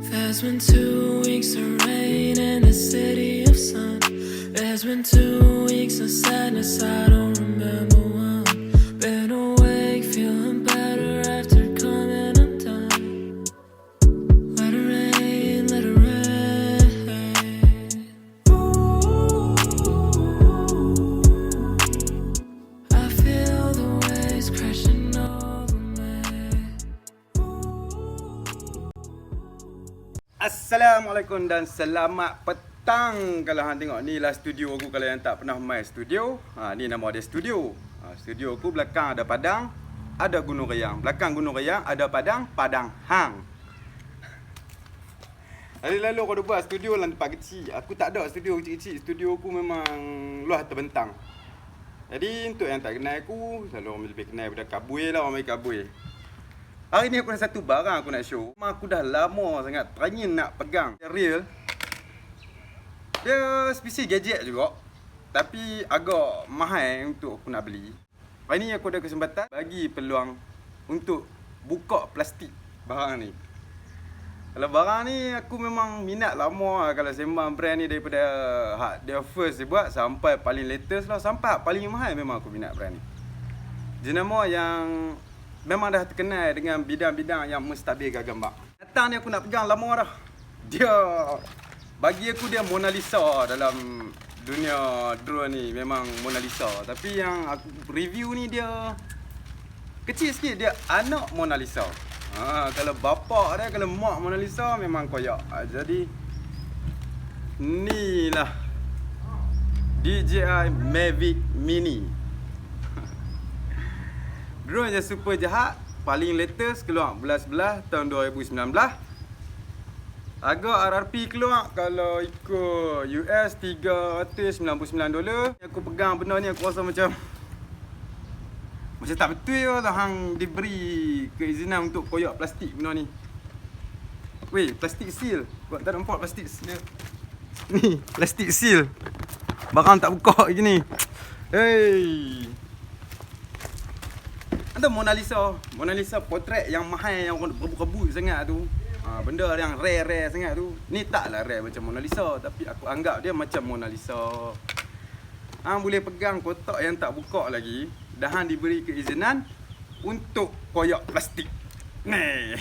There's been 2 weeks of rain in the city of sun. There's been 2 weeks of sadness, I don't remember one. Been awake, feeling better after coming undone. Let it rain, let it rain. Ooh, I feel the waves crashing over me. Assalamualaikum dan selamat petang. Kalau hang tengok ni lah studio aku, kalau yang tak pernah main studio, ni nama dia studio. Studio aku belakang ada padang, ada Gunung Rayang. Belakang Gunung Rayang ada padang, padang hang. Hari lalu aku dah buat studio dalam tempat kecil. Aku tak ada studio kecil-kecil. Studio aku memang luas terbentang. Jadi untuk yang tak kenal aku, selalu orang lebih kenal daripada Kabui lah, orang main Kabui. Hari ni aku ada satu barang aku nak show. Aku dah lama sangat tanya nak pegang. Dia real. Dia spesies gadget juga, tapi agak mahal untuk aku nak beli. Hari ni aku ada kesempatan bagi peluang untuk buka plastik barang ni. Kalau barang ni aku memang minat lama lah. Kalau sembang brand ni daripada dia first dia buat sampai paling latest lah, sampai paling mahal, memang aku minat brand ni. Jenama yang memang dah terkenal dengan bidang-bidang yang menstabir gambar. Datang ni aku nak pegang lama dah. Dia bagi aku dia Mona Lisa dalam dunia drone ni, memang Mona Lisa. Tapi yang aku review ni dia kecil sikit, dia anak Mona Lisa. Kalau bapak dia, kalau mak Mona Lisa memang koyak. Jadi ni lah DJI Mavic Mini. Drone yang super jahat, paling latest, keluar bulan 11 tahun 2019. Harga RRP keluar kalau ikut US $399. Aku pegang benda ni aku rasa macam tak betul lah hang diberi keizinan untuk koyak plastik benda ni. Weh, plastik seal. Kau tak nampak plastik seal? Ni, plastik seal. Barang tak buka lagi ni. Hey. Ada Mona Lisa potret yang mahal, yang rebut-rebut sangat tu. Benda yang rare sangat tu. Ni taklah rare macam Mona Lisa, tapi aku anggap dia macam Mona Lisa. Boleh pegang kotak yang tak buka lagi. Dah diberi keizinan untuk koyak plastik. Ni.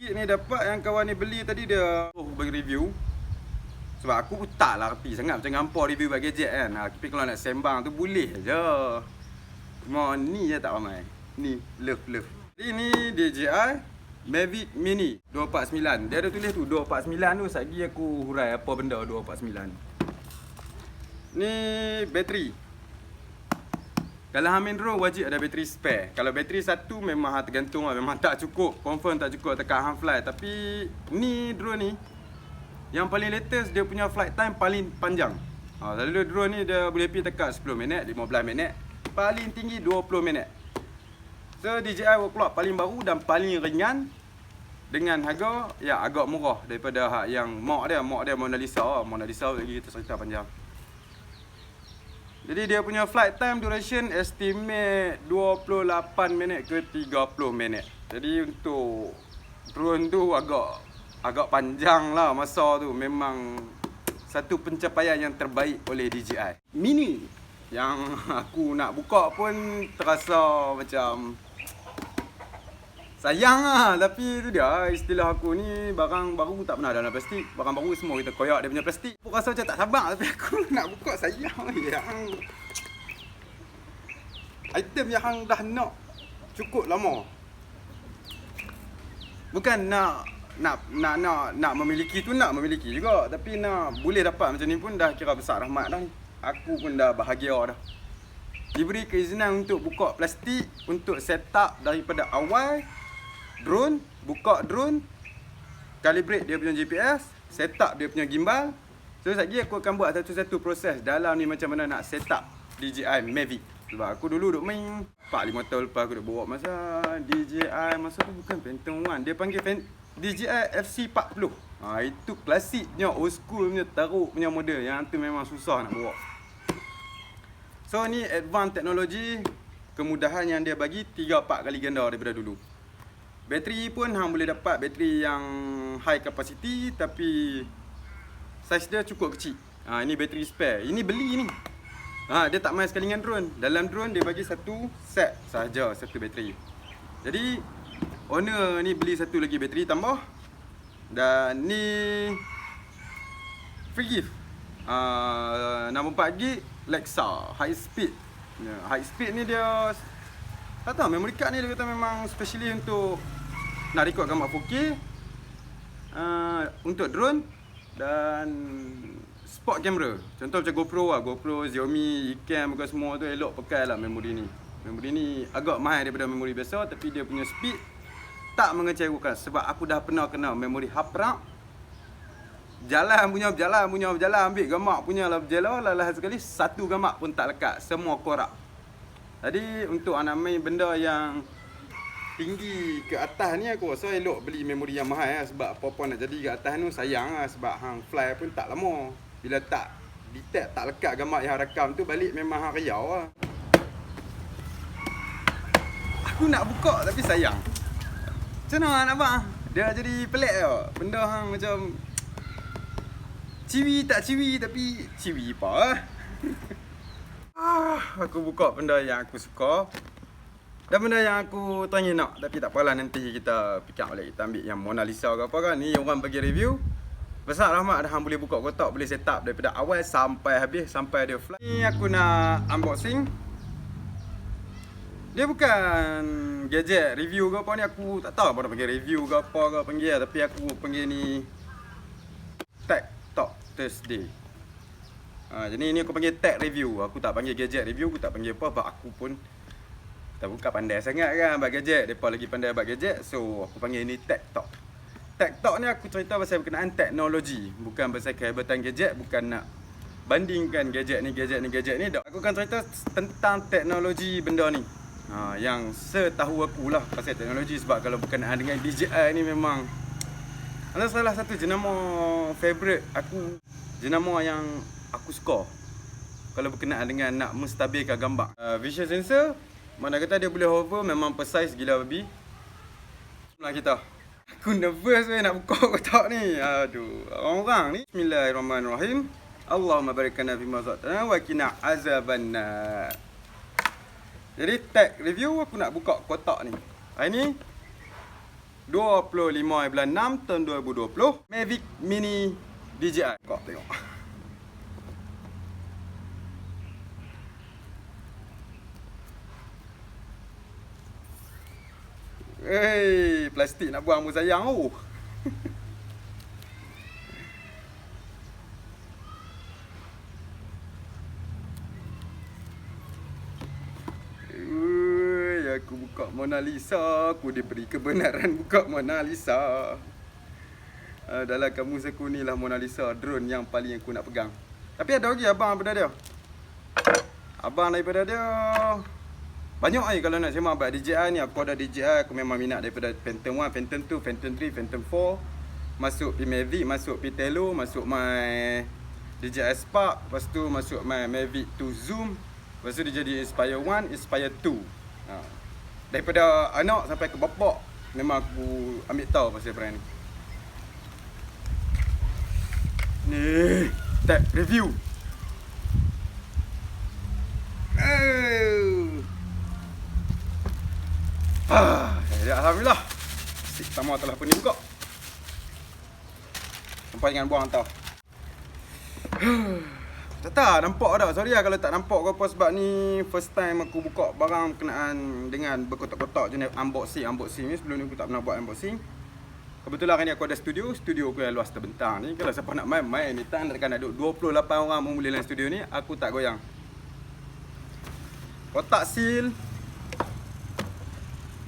Ni dapat yang kawan ni beli tadi, dia bagi review. Sebab aku pun taklah reti sangat macam ngampar review bagi gadget kan. Tapi kalau nak sembang tu boleh je. Cuma ni je tak ramai. Ni love. Ini DJI Mavic Mini 249. Dia ada tulis tu 249 tu. Satgi aku hurai apa benda 249. Ni bateri. Kalau hang main drone wajib ada bateri spare. Kalau bateri satu memang tergantung lah. Memang tak cukup. Confirm tak cukup tekan hang fly. Tapi ni drone ni yang paling latest, dia punya flight time paling panjang. Selalu drone ni dia boleh pergi tekan 10 minit, 15 minit. Paling tinggi 20 minit. So DJI keluar paling baru dan paling ringan dengan harga yang agak murah daripada yang mak dia Mona Lisa. Mona Lisa lagi kita cerita panjang. Jadi dia punya flight time duration estimate 28 minit ke 30 minit. Jadi untuk drone tu agak panjang lah masa tu. Memang satu pencapaian yang terbaik oleh DJI Mini. Yang aku nak buka pun terasa macam sayang lah. Tapi tu dia, istilah aku ni, barang baru tak pernah dalam plastik. Barang baru semua kita koyak dia punya plastik. Aku rasa macam tak sabar, tapi aku nak buka sayang. Yang item yang hang dah nak cukup lama. Bukan nak memiliki tu, nak memiliki juga. Tapi nak boleh dapat macam ni pun dah kira besar rahmat dah ni. Aku pun dah bahagia dah. Diberi keizinan untuk buka plastik, untuk setup daripada awal drone, buka drone, calibrate dia punya GPS, setup dia punya gimbal. So sekejap aku akan buat satu-satu proses dalam ni macam mana nak setup DJI Mavic. Sebab aku dulu duk main 4-5 tahun lepas aku duk bawa masa DJI, masa tu bukan Phantom 1, dia panggil DJI FC40. Itu klasiknya, old school punya, teruk punya model. Yang tu memang susah nak bawa. So ni advanced teknologi, kemudahan yang dia bagi 3-4 kali ganda daripada dulu. Bateri pun hang boleh dapat bateri yang high capacity tapi saiz dia cukup kecil. Ini bateri spare. Ini beli ni. Dia tak main sekali dengan drone. Dalam drone dia bagi satu set sahaja, satu bateri. Jadi owner ni beli satu lagi bateri tambah. Dan ni free gift. 64GB Lexa high speed. High speed ni dia tak tahu, memory card ni dia kata memang specially untuk nak record gambar 4K, untuk drone dan sport camera. Contoh macam GoPro, Xiaomi, Ecam bukan semua tu elok pakai lah memori ni. Memori ni agak mahal daripada memori biasa tapi dia punya speed tak mengecewakan sebab aku dah pernah kena memori haprak. Berjalan ambil gambar punya lah berjalan lah sekali satu gambar pun tak lekat, semua korak. Jadi untuk anak main benda yang tinggi ke atas ni aku rasa elok beli memori yang mahal lah, sebab apa-apa nak jadi ke atas tu sayang lah, sebab hang fly pun tak lama. Bila tak detect, tak lekat gambar yang rakam tu balik memang hang riau lah. Aku nak buka tapi sayang. Macam mana nak buat? Dia jadi pelik tau. Benda hang macam ciwi tak ciwi tapi ciwi apa lah. Aku buka benda yang aku suka. Dan benda yang aku tanya nak, tapi tak apalah, nanti kita pick up balik. Kita ambil yang Mona Lisa ke apa kan. Ni orang bagi review. Besar rahmat dah hang boleh buka kotak, boleh set up daripada awal sampai habis, sampai dia fly. Ni aku nak unboxing. Dia bukan gadget review ke apa ni, aku tak tahu apa nak panggil review ke apa ke panggil, tapi aku panggil ni Tech Talk Thursday. Jadi ni aku panggil tech review. Aku tak panggil gadget review, aku tak panggil apa sebab aku pun tak bukan pandai sangat kan buat gadget. Mereka lagi pandai buat gadget. So aku panggil ni Tech Talk. Tech Talk ni aku cerita pasal berkenaan teknologi, bukan pasal kehebatan gadget, bukan nak bandingkan gadget ni. Aku akan cerita tentang teknologi benda ni. Yang setahu aku lah pasal teknologi, sebab kalau berkenaan dengan DJI ni memang adalah salah satu jenama favorite aku, jenama yang aku suka kalau berkenaan dengan nak menstabilkan gambar. Visual sensor, mana kata dia boleh hover, memang precise gila babi. Lah kita. Aku nervous nak buka kotak ni. Aduh, orang-orang ni. Bismillahirrahmanirrahim. Allahumma barik lana fima razaqtana wa qina azabannar. Jadi tech review aku nak buka kotak ni. Hari ni 25 bulan 6 tahun 2020. Mavic Mini DJI. Kau tengok. Plastik nak buang pun sayang tu. Aku buka Mona Lisa. Aku diberi kebenaran buka Mona Lisa. Dalam kamus aku ni lah Mona Lisa, drone yang paling aku nak pegang. Tapi ada lagi abang daripada dia. Abang daripada dia banyak kalau nak sembang about DJI ni. Aku ada DJI, aku memang minat daripada Phantom 1, Phantom 2, Phantom 3, Phantom 4. Masuk pi Mavic, masuk pi Tello, masuk my DJI Spark. Lepas tu masuk my Mavic 2 Zoom. Lepas tu dia jadi Inspire 1, Inspire 2. Daripada anak sampai ke bapak, memang aku ambil tahu pasal brand ni. Ni tech review. Ya, alhamdulillah. Stik pertama telah pun dibuka. Sampai jangan buang tau. Tak nampak dah. Sorry lah kalau tak nampak ke apa, sebab ni first time aku buka barang berkenaan dengan berkotak-kotak jenis unboxing ni. Sebelum ni aku tak pernah buat unboxing. Kebetulan hari ni aku ada studio aku yang luas terbentang ni. Kalau siapa nak main ni, tak nak duduk 28 orang pun boleh dalam studio ni, aku tak goyang. Kotak seal.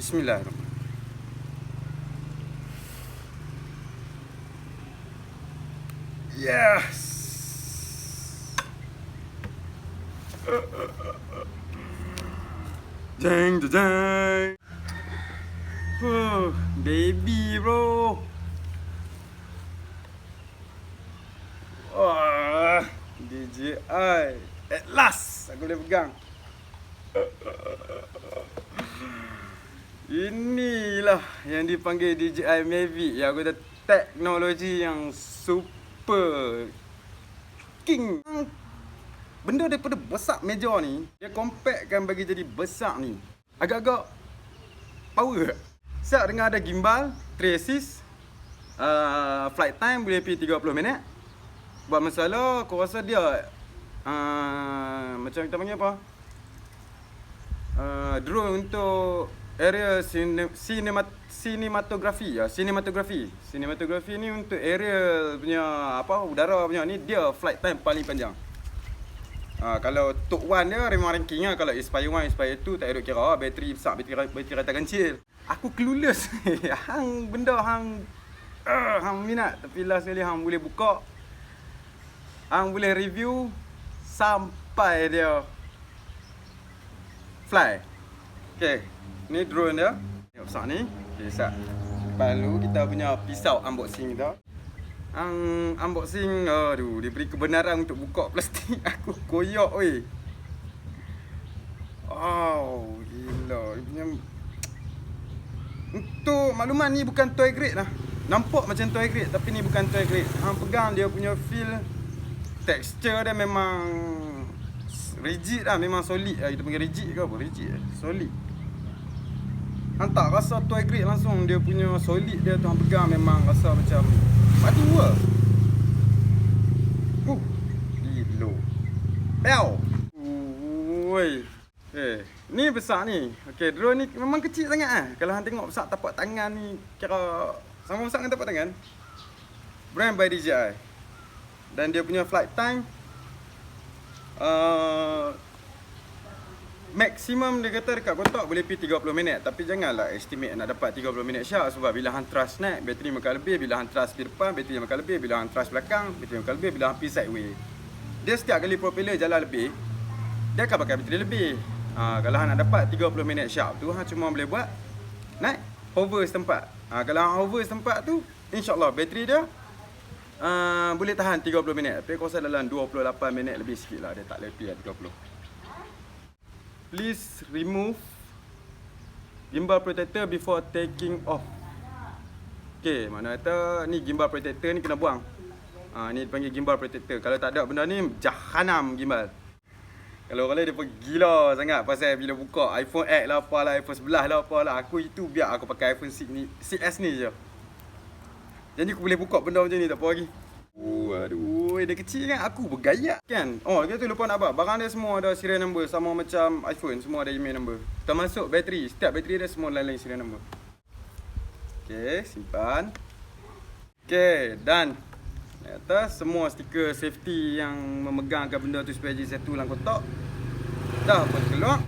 Bismillahirrahmanirrahim. Yes. Jeng jeng. Baby bro. Wah, DJI. At last aku boleh pegang. Inilah yang dipanggil DJI Mavic, yang aku kata teknologi yang super king. Benda daripada besar meja ni, dia compactkan bagi jadi besar ni. Agak-agak power. Siap dengan ada gimbal, 3 assist, flight time boleh pergi 30 minit. Buat masalah, aku rasa dia macam kita panggil apa? Drone untuk area sinematografi ya, sinematografi ni untuk aerial punya apa, udara punya ni, dia flight time paling panjang. Kalau top 1 dia memang ranking lah. Kalau Aspire 1, Aspire 2 tak ada kira bateri besar, bateri rata kecil. Aku clueless. Hang benda hang minat, tapi last sekali hang boleh buka, hang boleh review sampai dia fly. Okay, ni drone dia. Tengok besar ni. Okay, sat. Lalu kita punya pisau unboxing kita. Unboxing, aduh, dia beri kebenaran untuk buka plastik. Aku koyak weh. Oh, gila. Dia punya... Untuk makluman, ni bukan toy grade lah. Nampak macam toy grade, tapi ni bukan toy grade. Hang pegang dia punya feel, texture dia memang rigid lah, memang solid lah. Kita panggil rigid ke apa? Rigid, solid. Hang tak rasa toy grade langsung. Dia punya solid dia tu hang pegang memang rasa macam batu lah. Gila. Pew. Oi. Ni besar ni. Okay, drone ni memang kecil sangat lah. Kalau hang tengok besar tapak tangan ni, kira sama besar dengan tapak tangan. Brand by DJI. Dan dia punya flight time maksimum dia kata dekat kotak boleh pergi 30 minit. Tapi janganlah estimate nak dapat 30 minit syak. Sebab bila hang thrust naik, bateri makan lebih. Bila hang thrust pergi depan, bateri makan lebih. Bila hang thrust belakang, bateri makan lebih. Bila hang pergi sideway, dia setiap kali propeller jalan lebih, dia akan pakai bateri lebih. Kalau hang nak dapat 30 minit syak tu, hang cuma boleh buat naik, hover setempat. Kalau hang hover setempat tu, InsyaAllah bateri dia boleh tahan 30 minit. Tapi aku rasa dalam 28 minit lebih sikit lah. Dia tak lebih lah 30. Please remove gimbal protector before taking off. Okay, mana kata ni gimbal protector ni kena buang. Ni dipanggil gimbal protector. Kalau tak ada benda ni, jahanam gimbal. Kalau orang lain dia pun gila sangat pasal bila buka iPhone X lah apalah, iPhone 11 lah apalah. Aku itu biar aku pakai iPhone 6 ni, 6S ni je. Jadi aku boleh buka benda macam ni, tak apa lagi. Aduh, dia kecil kan, aku bergaya kan. Kita tu lupa nak buat. Barang dia semua ada serial number, sama macam iPhone, semua ada email number. Termasuk bateri, setiap bateri dia semua lain-lain serial number. Okay, simpan. Okay, done. Atas semua stiker safety yang memegangkan benda tu supaya jadi satu dalam kotak dah pun keluar.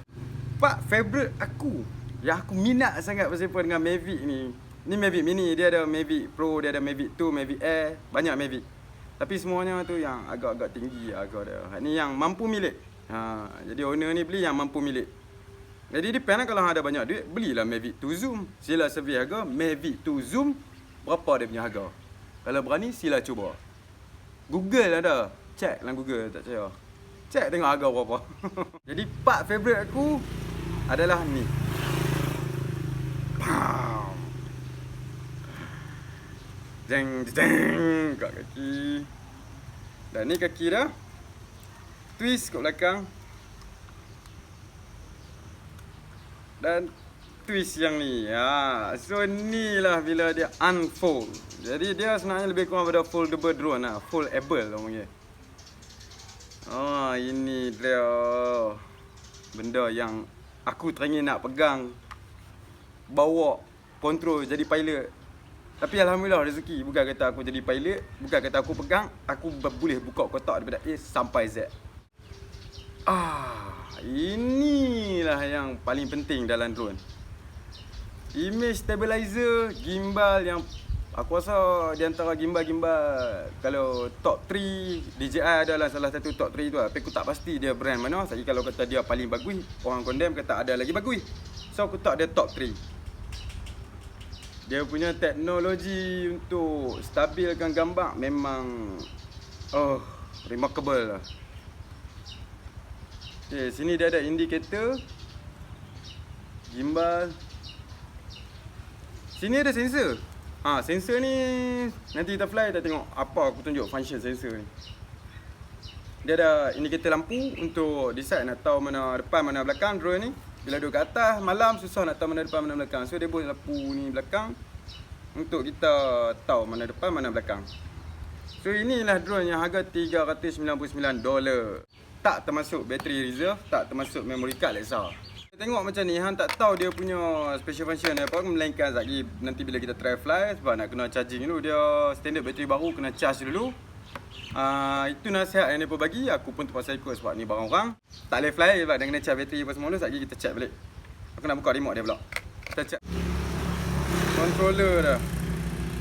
Part favorite aku, yang aku minat sangat pasal apa dengan Mavic ni. Ni Mavic Mini, dia ada Mavic Pro, dia ada Mavic 2, Mavic Air, banyak Mavic. Tapi semuanya tu yang agak-agak tinggi agak ada. Ni yang mampu milik. Jadi owner ni beli yang mampu milik. Jadi depend lah, kalau ada banyak duit, belilah Mavic 2 Zoom. Sila survey harga Mavic 2 Zoom, berapa dia punya harga. Kalau berani sila cuba. Google ada. Check lah Google, tak percaya. Check tengok harga berapa. Jadi part favorite aku adalah ni. Pow. Jeng jeng kat kaki. Dan ni kaki dah. Twist kat belakang. Dan twist yang ni. So ni lah bila dia unfold. Jadi dia sebenarnya lebih kurang pada foldable drone lah. Foldable orang panggil. Ini dia benda yang aku teringin nak pegang, bawa, kontrol, jadi pilot. Tapi alhamdulillah rezeki. Bukan kata aku jadi pilot, bukan kata aku pegang, aku boleh buka kotak daripada A sampai Z. Inilah yang paling penting dalam drone. Image stabilizer, gimbal yang aku rasa di antara gimbal-gimbal, kalau top 3 DJI adalah salah satu top 3 tu lah. Tapi aku tak pasti dia brand mana. Jadi kalau kata dia paling bagus, orang condemn kata ada lagi bagus. So aku tak dia top 3. Dia punya teknologi untuk stabilkan gambar memang remarkable lah. Okay, sini dia ada indikator, gimbal, Sini ada sensor. Sensor ni nanti kita fly, kita tengok apa aku tunjuk function sensor ni. Dia ada indikator lampu untuk decide nak tahu mana depan mana belakang drone ni. Bila duduk kat atas malam susah nak tahu mana depan mana belakang. So dia buat lampu ni belakang untuk kita tahu mana depan mana belakang. So inilah drone yang harga $399. Tak termasuk battery reserve, tak termasuk memory card Alexa. Tengok macam ni, hang tak tahu dia punya special function apa, melainkan sekejap lagi nanti bila kita try fly, sebab nak kena charging dulu. Dia standard bateri baru, kena charge dulu. Itu nasihat yang mereka bagi, aku pun terpaksa ikut sebab ni barang orang. Tak boleh fly sebab dia kena charge bateri apa semua dulu. Sekejap lagi kita check balik. Aku nak buka remote dia pula. Kita check controller dah.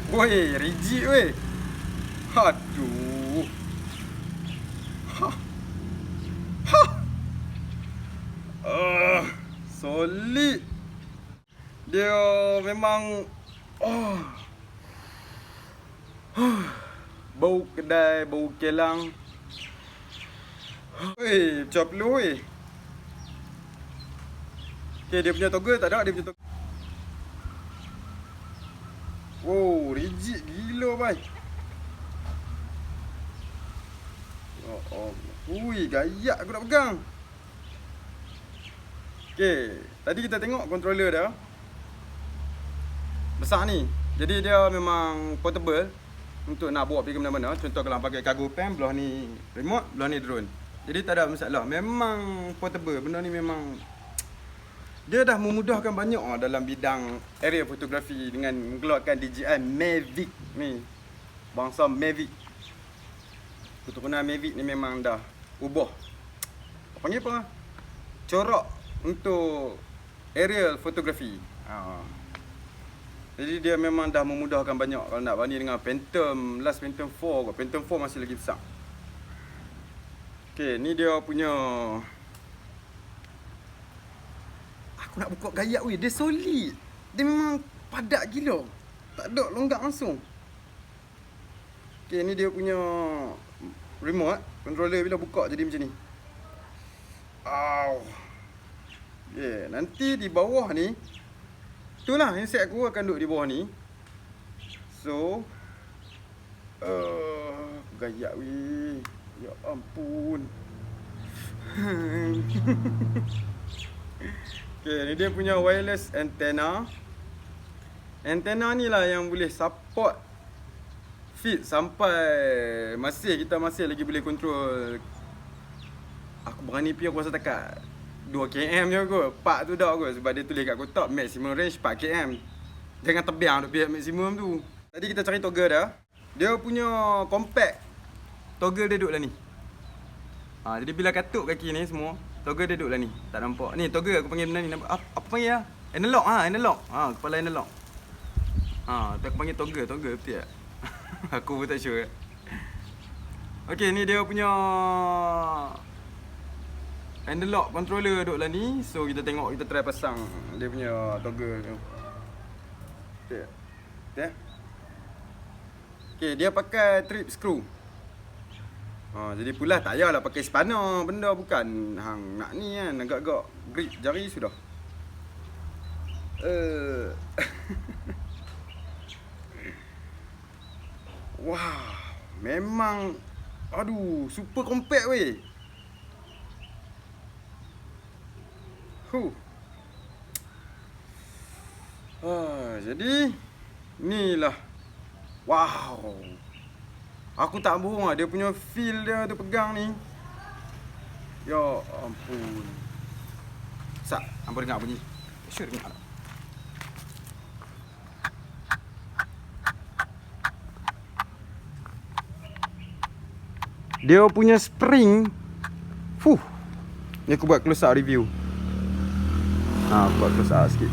Woi, rigid weh. Aduh. Solid. Dia memang bau kedai, bau kelang. Weh, macam perlu weh. Okay, dia punya toggle tak ada, dia punya toggle. Wow, rigid gila bai. Ui, gayak aku nak pegang. Okay, tadi kita tengok controller dia besar ni. Jadi dia memang portable untuk nak bawa pergi ke mana-mana. Contoh kalau pakai cargo pan, belah ni remote, belah ni drone. Jadi tak ada masalah. Memang portable. Benda ni memang dia dah memudahkan banyak dalam bidang aerial fotografi dengan mengeluarkan DJI Mavic ni. Bangsa Mavic. Keturunan Mavic ni memang dah ubah. Apa panggil apa? Corak untuk aerial fotografi. Jadi dia memang dah memudahkan banyak. Kalau nak banding dengan Phantom, last Phantom 4 kot. Phantom 4 masih lagi besar. Okay, ni dia punya. Aku nak buka gayak weh, dia solid. Dia memang padat gila. Tak ada longgak langsung. Okay, ni dia punya remote controller. Bila buka jadi macam ni. Yeah, nanti di bawah ni, itulah handset aku akan duduk di bawah ni. So gayak weh. Ya ampun. Okay, ni dia punya wireless antenna. Antenna ni lah yang boleh support feed sampai kita masih lagi boleh control. Aku berani pergi, aku rasa takat 2 km je kot. 4 tu dah kot. Sebab dia tulis kat kotak maximum range 4 km. Jangan terbang untuk biar maksimum tu. Tadi kita cari toggle dah. Dia punya compact toggle dia duduk lah ni. Jadi bila katuk kaki ni semua, toggle dia duduk lah ni. Tak nampak. Ni toggle aku panggil benda ni. Apa panggil lah? Analog. Analog. Kepala analog. Tu aku panggil toggle. Toggle betul tak? Aku pun tak sure. Okay, ni dia punya analog controller duduk lah ni. So kita tengok, kita try pasang dia punya toggle tu. Okay. Okay, dia pakai trip screw. Jadi pula tak payahlah pakai spanner. Benda bukan hang nak ni kan, agak-agak grip jari sudah. Wah, memang super compact weh. Jadi inilah. Wow. Aku tak bohong lah, dia punya feel dia tu pegang ni. Ya ampun. Hampa dengar bunyi. Sure dengar. Dia punya spring. Ni aku buat close up review. Aku buat close up sikit.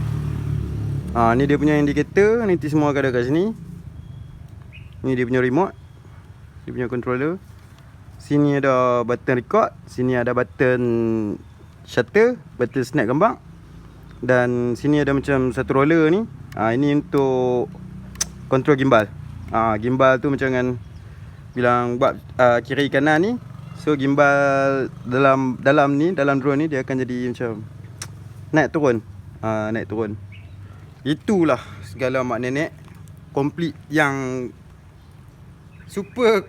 Ni dia punya indikator. Nanti semua akan ada kat sini. Ni dia punya remote. Dia punya controller. Sini ada button record. Sini ada button shutter, button snap gambar. Dan sini ada macam satu roller ni. Ini untuk control gimbal. Gimbal tu macam dengan bilang buat kiri kanan ni. So gimbal dalam ni, dalam drone ni dia akan jadi macam naik turun. Naik turun. Itulah segala mak nenek. Complete yang super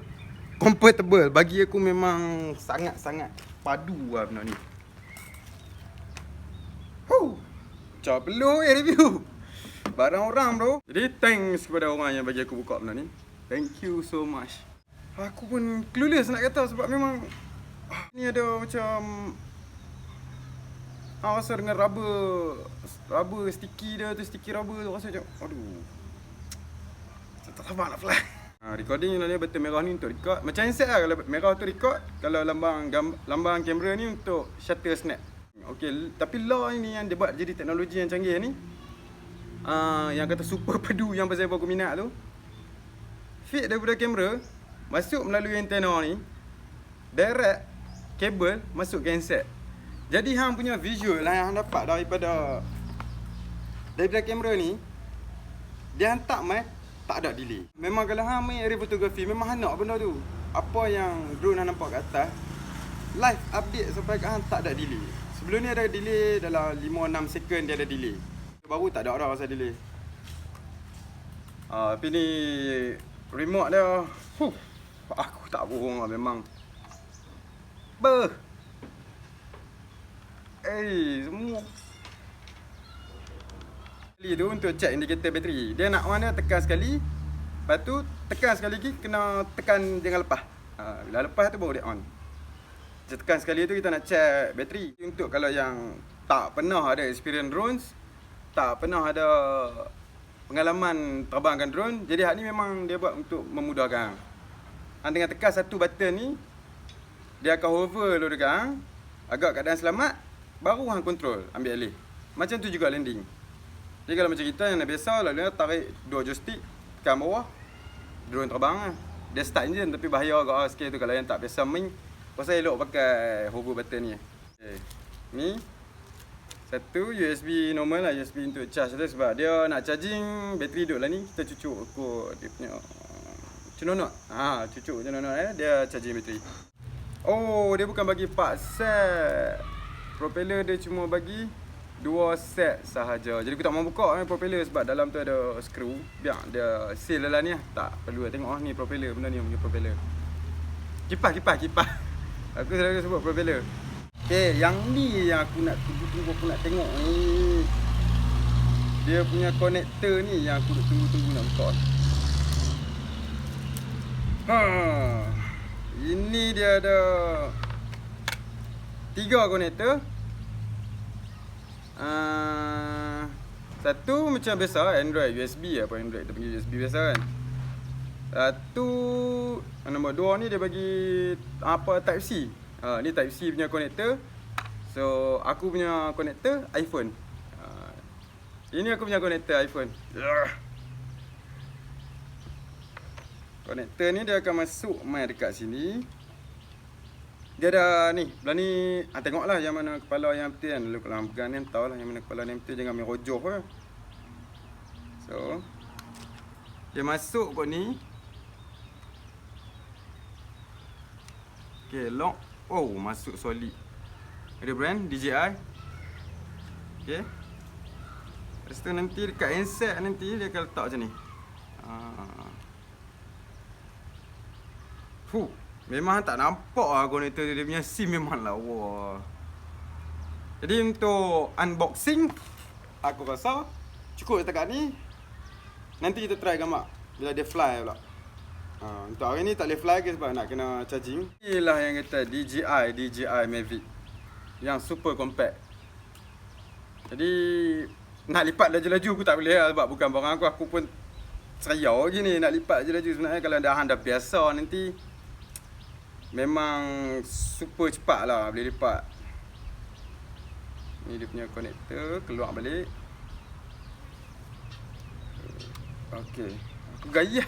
comfortable. Bagi aku memang sangat-sangat padu lah benda ni. Macam perlu review barang orang bro. Jadi thanks kepada orang yang bagi aku buka benda ni. Thank you so much. Aku pun clueless nak kata sebab memang ni ada macam rasa dengan rubber sticky dia tu, sticky rubber tu rasa macam aduh. Tak sabar nak fly. Recording ni betul merah ni untuk record. Macam handset lah, kalau merah tu record, kalau lambang kamera ni untuk shutter snap. Okey, tapi law ini yang dia buat jadi teknologi yang canggih ni. Yang kata super padu yang pasal aku minat tu. Feed daripada kamera masuk melalui antena ni, direct kabel masuk ke handset. Jadi hang punya visual lah yang hang dapat daripada kamera ni, dia hantar mai tak ada delay. Memang kalau hang main aerial photography memang hang nak benda tu. Apa yang drone hang nampak kat atas, live update sampai kat hang tak ada delay. Sebelum ni ada delay dalam 5-6 second dia ada delay. Baru tak ada rasa delay. Tapi ni remote dia. Aku tak bohong lah memang. Semua. Kali tu untuk check indikator bateri. Dia nak mana tekan sekali. Lepas tu tekan sekali lagi kena tekan jangan lepas. Bila lepas tu baru dia on. Tekan sekali tu kita nak check bateri. Untuk kalau yang tak pernah ada experience drones, tak pernah ada pengalaman terbangkan drone, jadi hak ni memang dia buat untuk memudahkan. Hang dengan tekan satu button ni, dia akan hover dulu dekat hang, agak keadaan selamat, baru hang control, ambil alih. Macam tu juga landing. Jadi kalau macam kita yang dah biasa, lalu tarik dua joystick, tekan bawah, drone terbang lah. Dia start engine tapi bahaya agak sikit tu kalau yang tak biasa main. Pasal elok pakai hover button ni. Okay. Ni satu USB normal lah, USB untuk charge tu sebab dia nak charging bateri duduk lah ni. Kita cucuk ikut dia punya cenonok. Cucuk cenonok dia charging bateri. Oh, dia bukan bagi 4 set. Propeller dia cuma bagi 2 set sahaja. Jadi aku tak mau buka propeller sebab dalam tu ada skru. Biar dia seal lah ni lah. Tak perlu tengok ni propeller, benda ni punya propeller. Kipas. Aku selalu sebut propeller. Okay, yang ni yang aku nak tunggu aku nak tengok ni. Dia punya connector ni yang aku tunggu nak buka. Ini dia ada 3 konektor. Satu macam biasa Android USB apa Android kita panggil USB biasa kan. Satu nombor 2 ni dia bagi apa Type C. Ni Type C punya konektor. So aku punya konektor iPhone. Ini aku punya konektor iPhone. Konektor ni dia akan masuk mai dekat sini. Dia ada ni, belah ni tengoklah yang mana kepala yang betul kan. Kalau hang pegang ni tahulah yang mana kepala yang betul, jangan main rojoh lah. So dia masuk kot ni. Okay, lock. Oh, masuk solid. Ada brand DJI. Okay. Lepas tu nanti dekat handset nanti dia akan letak macam ni. Memang tak nampak lah konektor dia punya SIM memang lawa. Jadi untuk unboxing, aku rasa cukup setakat ni. Nanti kita try gambar bila dia fly pula. Untuk hari ni tak boleh fly ke sebab nak kena charging. Inilah yang kata DJI Mavic yang super compact. Jadi nak lipat laju-laju aku tak boleh lah sebab bukan barang aku. Aku pun seriau je ni nak lipat laju-laju. Sebenarnya kalau dah biasa nanti memang super cepat lah boleh lipat. Ni dia punya konektor, keluar balik. Okey, aku gaya.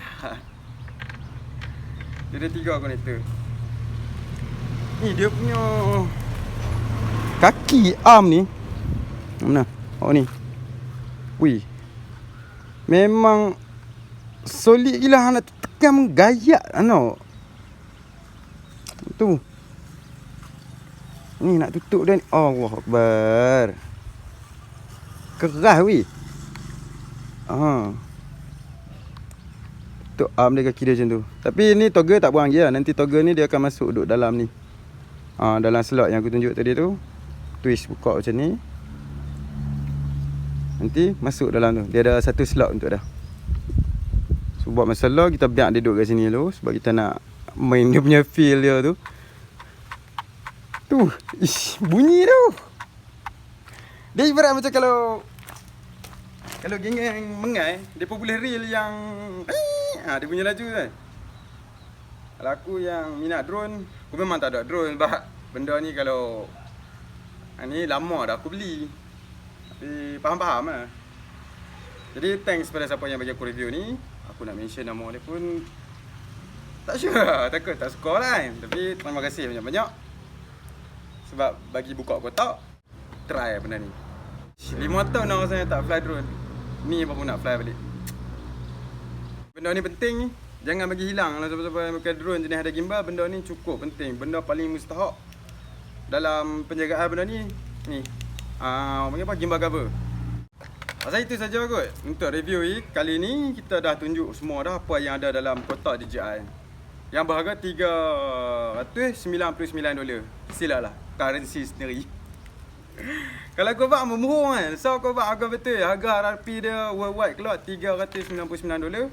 Dia ada 3 konektor. Ni dia punya kaki arm ni. Mana? Oh ni. Wih. Memang solid gila, nak tekan menggayat ano. Tu. Ni nak tutup dia ni. Allahu Akbar. Keras weh. Untuk arm dia, kaki dia macam tu. Tapi ni toggle tak buang je lah. Nanti toggle ni dia akan masuk duduk dalam ni. Dalam slot yang aku tunjuk tadi tu. Twist buka macam ni. Nanti masuk dalam tu. Dia ada satu slot untuk dah. So buat masalah kita biar dia duduk kat sini dulu. Sebab kita nak main dia punya feel dia tu. Tu, bunyi tu. Dia ibarat macam kalau geng-geng mengai, dia pun boleh reel yang dia punya laju kan. Kalau aku yang minat drone, aku memang tak ada drone sebab benda ni kalau ni lama dah aku beli. Tapi faham-faham lah. Jadi thanks pada siapa yang bagi aku review ni. Aku nak mention nama dia pun tak sure lah, takut tak suka lah kan. Tapi terima kasih banyak-banyak sebab bagi buka kotak, try benda ni. 5 tahun dah saya tak fly drone. Ni baru nak fly balik. Benda ni penting ni. Jangan bagi hilang lah siapa-siapa yang pakai drone jenis ada gimbal. Benda ni cukup penting. Benda paling mustahak dalam penjagaan benda ni. Ni panggil apa? Gimbal cover. Pasal itu saja kot untuk review ni. Kali ni kita dah tunjuk semua dah apa yang ada dalam kotak DJI yang berharga $399. Silalah currency sendiri. Kalau kau buat memohong kan. So kau buat harga betul. Harga RRP dia worldwide keluar $399.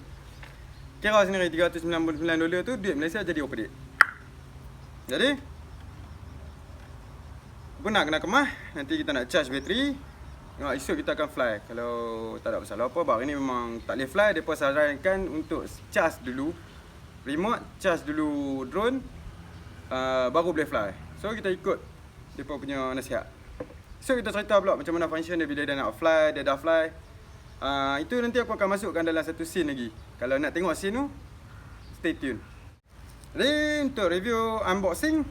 Kira sendiri $399 tu duit Malaysia jadi berapa duit? Jadi pun nak kena kemas. Nanti kita nak charge bateri. Esok kita akan fly. Kalau tak ada masalah apa, baru ni memang tak boleh fly. Mereka sarankan untuk charge dulu remote, charge dulu drone, baru boleh fly. So kita ikut mereka punya nasihat. So kita cerita pula macam mana function dia bila dia nak fly, dia dah fly. Itu nanti aku akan masukkan dalam satu scene lagi. Kalau nak tengok scene tu, stay tune. Jadi untuk review unboxing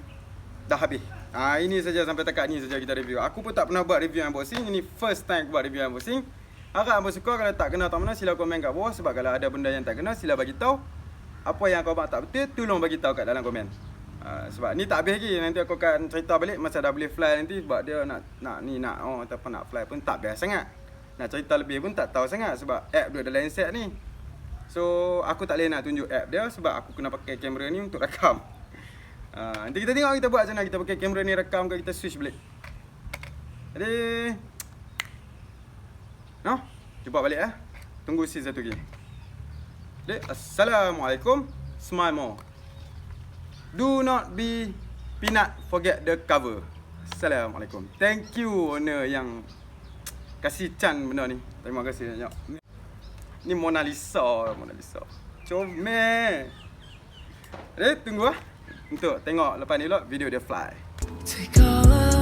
dah habis. Ini saja sampai takat ni saja kita review. Aku pun tak pernah buat review unboxing. Ini first time aku buat review unboxing. Harap abang suka. Kalau tak kena tak mana, sila komen kat bawah. Sebab kalau ada benda yang tak kena, sila bagi tahu. Apa yang kau abang tak betul, tolong bagi tahu kat dalam komen. Sebab ni tak habis lagi. Nanti aku akan cerita balik masa dah boleh fly nanti. Sebab dia nak ataupun nak fly pun tak biasa sangat. Nak cerita lebih pun tak tahu sangat. Sebab app dia dalam handset ni. So aku tak boleh nak tunjuk app dia. Sebab aku kena pakai kamera ni untuk rakam. Nanti kita tengok kita buat macam mana. Kita pakai kamera ni rakam ke kita switch balik. Jadi jumpa balik Tunggu scene satu lagi. Jadi Assalamualaikum. Smile more. Do not be peanut, forget the cover. Assalamualaikum. Thank you owner yang kasih Chan benda ni. Terima kasih banyak. Ni Mona Lisa. Comel. Jadi tunggu untuk tengok lepas ni video dia fly. Take all of